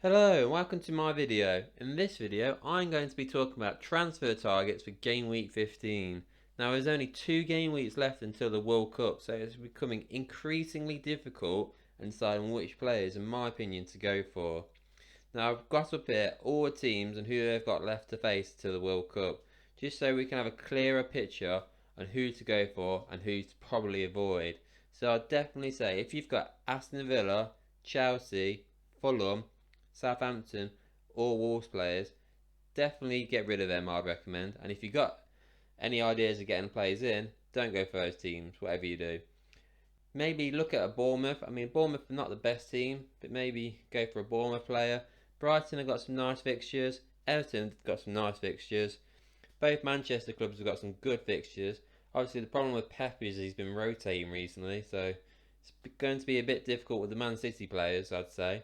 Hello and welcome to my video. In this video I'm going to be talking about transfer targets for game week 15. Now there's only 2 game weeks left until the World Cup, so it's becoming increasingly difficult in deciding which players in my opinion to go for. Now I've got up here all the teams and who they've got left to face to the World Cup, just so we can have a clearer picture on who to go for and who to probably avoid. So I'd definitely say if you've got Aston Villa, Chelsea, Fulham, Southampton or Wolves players, definitely get rid of them, I'd recommend. And if you've got any ideas of getting players in, don't go for those teams, whatever you do. Maybe look at a Bournemouth. I mean, Bournemouth are not the best team, but maybe go for a Bournemouth player. Brighton have got some nice fixtures. Everton have got some nice fixtures. Both Manchester clubs have got some good fixtures. Obviously, the problem with Pep is he's been rotating recently, so it's going to be a bit difficult with the Man City players, I'd say.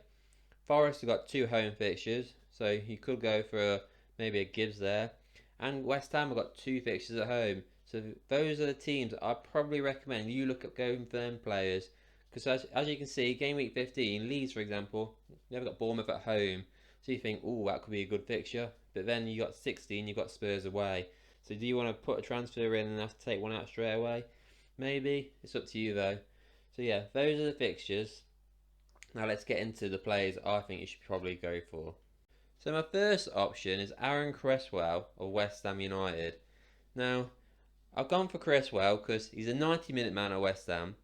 Forest have got 2 home fixtures, so you could go for maybe a Gibbs there. And West Ham have got 2 fixtures at home. So those are the teams that I probably recommend you look at going for them players. Because as you can see, game week 15, Leeds for example, they've got Bournemouth at home. So you think, oh, that could be a good fixture. But then you got 16, you got Spurs away. So do you want to put a transfer in and have to take one out straight away? Maybe. It's up to you though. So yeah, those are the fixtures. Now let's get into the players I think you should probably go for. So my first option is Aaron Cresswell of West Ham United. Now, I've gone for Cresswell because he's a 90-minute man at West Ham.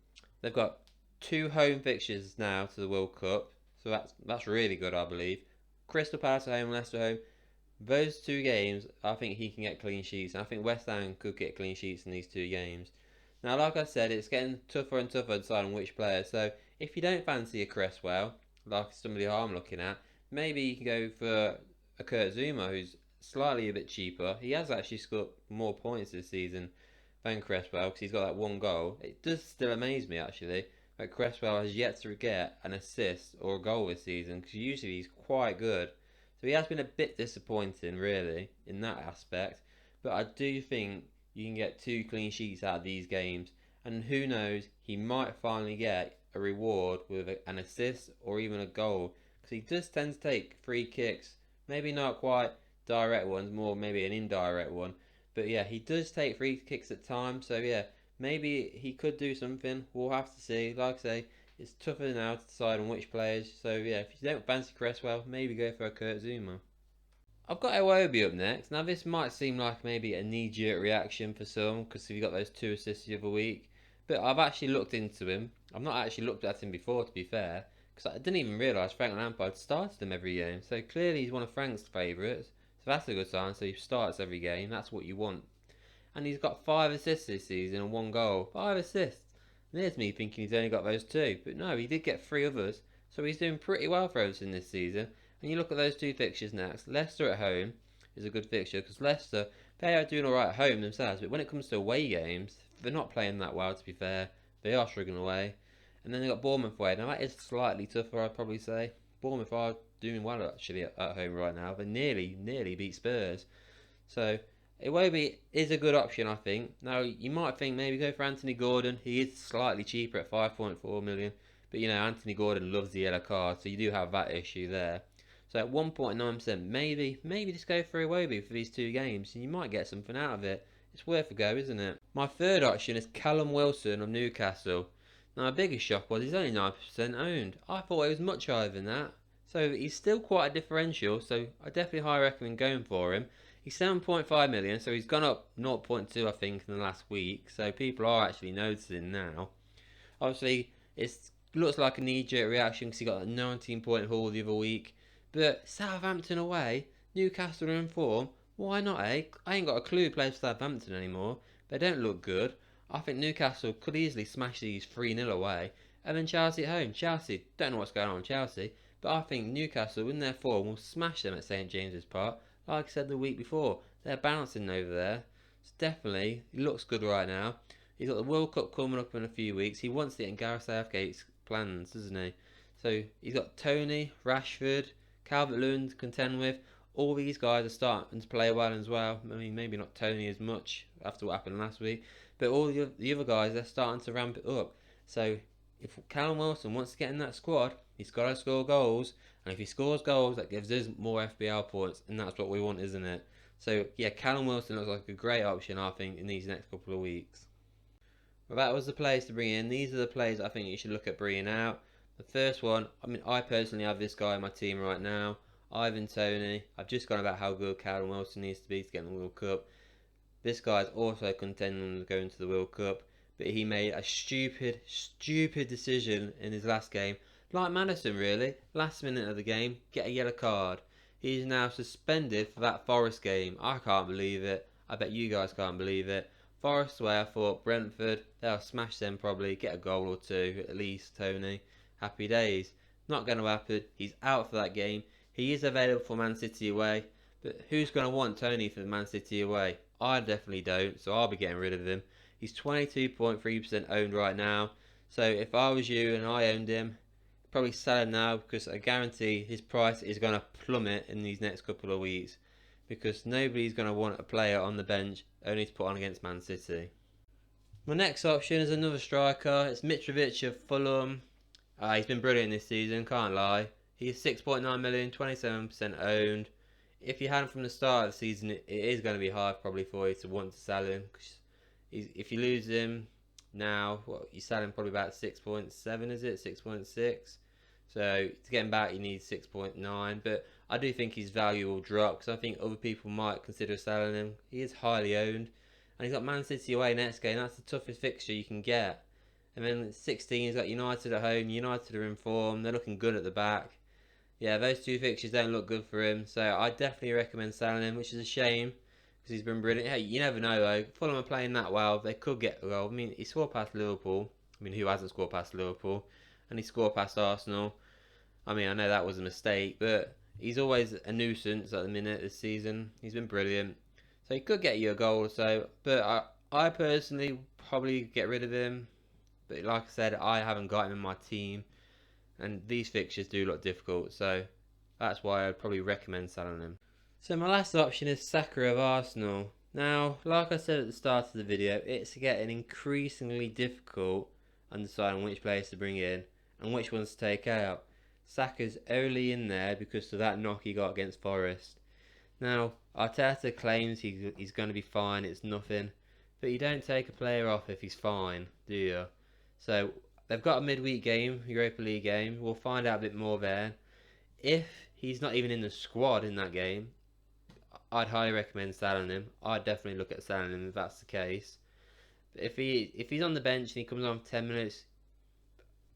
They've got 2 home fixtures now to the World Cup, so that's really good, I believe. Crystal Palace at home, Leicester at home. Those 2 games, I think he can get clean sheets, and I think West Ham could get clean sheets in these 2 games. Now, like I said, it's getting tougher and tougher deciding which player. So, if you don't fancy a Cresswell, like somebody I'm looking at, maybe you can go for a Kurt Zouma, who's slightly a bit cheaper. He has actually scored more points this season than Cresswell because he's got that 1 goal. It does still amaze me actually that Cresswell has yet to get an assist or a goal this season because usually he's quite good. So he has been a bit disappointing, really, in that aspect. But I do think you can get 2 clean sheets out of these games, and who knows, he might finally get a reward with an assist or even a goal, because he does tend to take free kicks, maybe not quite direct ones, more maybe an indirect one, but yeah, he does take free kicks at times, so yeah, maybe he could do something. We'll have to see. Like I say, it's tougher now to decide on which players, so yeah, if you don't fancy Cresswell, maybe go for a Kurt Zouma. I've got Iwobi up next. Now this might seem like maybe a knee-jerk reaction for some because he got those 2 assists the other week, but I've actually looked into him. I've not actually looked at him before, to be fair, because I didn't even realise Frank Lampard started him every game. So clearly he's one of Frank's favourites. So that's a good sign. So he starts every game. That's what you want. And he's got 5 assists this season and 1 goal. 5 assists. And there's me thinking he's only got those 2, but no, he did get 3 others. So he's doing pretty well for Everton this season. And you look at those 2 fixtures next. Leicester at home is a good fixture because Leicester, they are doing alright at home themselves, but when it comes to away games, they're not playing that well, to be fair. They are struggling away. And then they've got Bournemouth away. Now that is slightly tougher, I'd probably say. Bournemouth are doing well actually at home right now. They nearly beat Spurs. So Iwobi is a good option, I think. Now you might think maybe go for Anthony Gordon. He is slightly cheaper at 5.4 million, but you know Anthony Gordon loves the yellow card, so you do have that issue there. So at 1.9%, maybe just go for Iwobi for these 2 games, and you might get something out of it. It's worth a go, isn't it? My third option is Callum Wilson of Newcastle. Now, my biggest shock was he's only 9% owned. I thought it was much higher than that. So he's still quite a differential, so I definitely highly recommend going for him. He's 7.5 million, so he's gone up 0.2 I think in the last week, so people are actually noticing now. Obviously, it looks like a knee-jerk reaction because he got a 19-point haul the other week. But Southampton away, Newcastle are in form. Why not, eh? I ain't got a clue who plays for Southampton anymore. They don't look good. I think Newcastle could easily smash these 3-0 away. And then Chelsea at home. Chelsea, don't know what's going on with Chelsea, but I think Newcastle in their form will smash them at St James's Park. Like I said the week before, they're bouncing over there. So definitely, he looks good right now. He's got the World Cup coming up in a few weeks. He wants it in Gareth Southgate's plans, doesn't he? So he's got Tony, Rashford, Calvert-Lewin to contend with. All these guys are starting to play well as well. I mean, maybe not Tony as much after what happened last week, but all the other guys, they're starting to ramp it up. So if Callum Wilson wants to get in that squad, he's got to score goals. And if he scores goals, that gives us more FPL points. And that's what we want, isn't it? So, yeah, Callum Wilson looks like a great option, I think, in these next couple of weeks. Well, that was the players to bring in. These are the players I think you should look at bringing out. The first one, I mean, I personally have this guy in my team right now, Ivan Toney. I've just gone about how good Callum Wilson needs to be to get in the World Cup. This guy is also contending to go into the World Cup, but he made a stupid decision in his last game. Like Madison, really. Last minute of the game, get a yellow card. He's now suspended for that Forest game. I can't believe it. I bet you guys can't believe it. Forest away, I thought Brentford, they'll smash them probably, get a goal or two at least, Toney. Happy days. Not going to happen. He's out for that game. He is available for Man City away, but who's going to want Toney for Man City away? I definitely don't, so I'll be getting rid of him. He's 22.3% owned right now, so if I was you and I owned him, I'd probably sell him now because I guarantee his price is going to plummet in these next couple of weeks, because nobody's going to want a player on the bench only to put on against Man City. My next option is another striker. It's Mitrovic of Fulham. He's been brilliant this season, can't lie. He's 6.9 million, 27% owned. If you had him from the start of the season, it is going to be hard probably for you to want to sell him. If you lose him now, you sell him probably about 6.7, is it? 6.6. So to get him back, you need 6.9. But I do think his value will drop because I think other people might consider selling him. He is highly owned. And he's got Man City away next game. That's the toughest fixture you can get. And then 16, he's got United at home. United are in form. They're looking good at the back. Yeah, those two fixtures don't look good for him. So I definitely recommend selling him, which is a shame because he's been brilliant. Hey, you never know though. Fulham are playing that well. They could get a goal. I mean, he scored past Liverpool. I mean, who hasn't scored past Liverpool? And he scored past Arsenal. I mean, I know that was a mistake, but he's always a nuisance at the minute this season. He's been brilliant. So he could get you a goal or so. But I personally probably get rid of him. But like I said, I haven't got him in my team. And these fixtures do look difficult. So that's why I'd probably recommend selling him. So my last option is Saka of Arsenal. Now, like I said at the start of the video, it's getting increasingly difficult deciding which players to bring in and which ones to take out. Saka's only in there because of that knock he got against Forest. Now, Arteta claims he's going to be fine, it's nothing. But you don't take a player off if he's fine, do you? So, they've got a midweek game, Europa League game. We'll find out a bit more there. If he's not even in the squad in that game, I'd highly recommend selling him. I'd definitely look at selling him if that's the case. But if he's on the bench and he comes on for 10 minutes,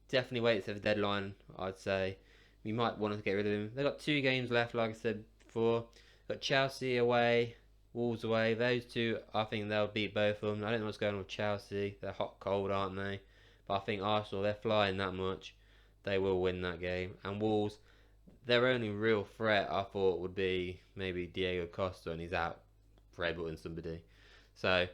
definitely wait till the deadline, I'd say. You might want to get rid of him. They've got 2 games left, like I said before. Got Chelsea away, Wolves away. Those two, I think they'll beat both of them. I don't know what's going on with Chelsea. They're hot cold, aren't they? But I think Arsenal, they're flying that much. They will win that game. And Wolves, their only real threat, I thought, would be maybe Diego Costa, and he's out for headbutting somebody. So,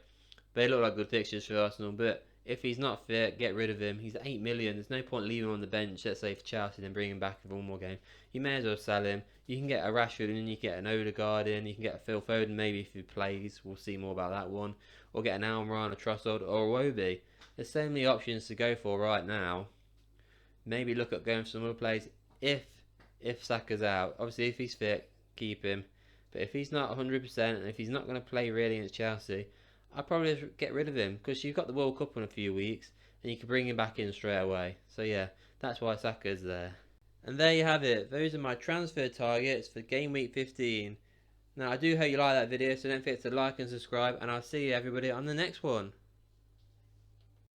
they look like good fixtures for Arsenal, but if he's not fit, get rid of him. He's 8 million. There's no point leaving him on the bench, let's say for Chelsea, then bring him back for one more game. You may as well sell him. You can get a Rashford in, you can get an Odegaard in, you can get a Phil Foden maybe if he plays. We'll see more about that one. Or get an Almiron, a Trossard, or a Iwobi. There's so many options to go for right now. Maybe look at going for some other players if Saka's out. Obviously, if he's fit, keep him. But if he's not 100% and if he's not going to play really against Chelsea, I'd probably get rid of him because you've got the World Cup in a few weeks and you can bring him back in straight away. So yeah, that's why Saka's there. And there you have it. Those are my transfer targets for Game Week 15. Now, I do hope you like that video, so don't forget to like and subscribe, and I'll see you everybody on the next one.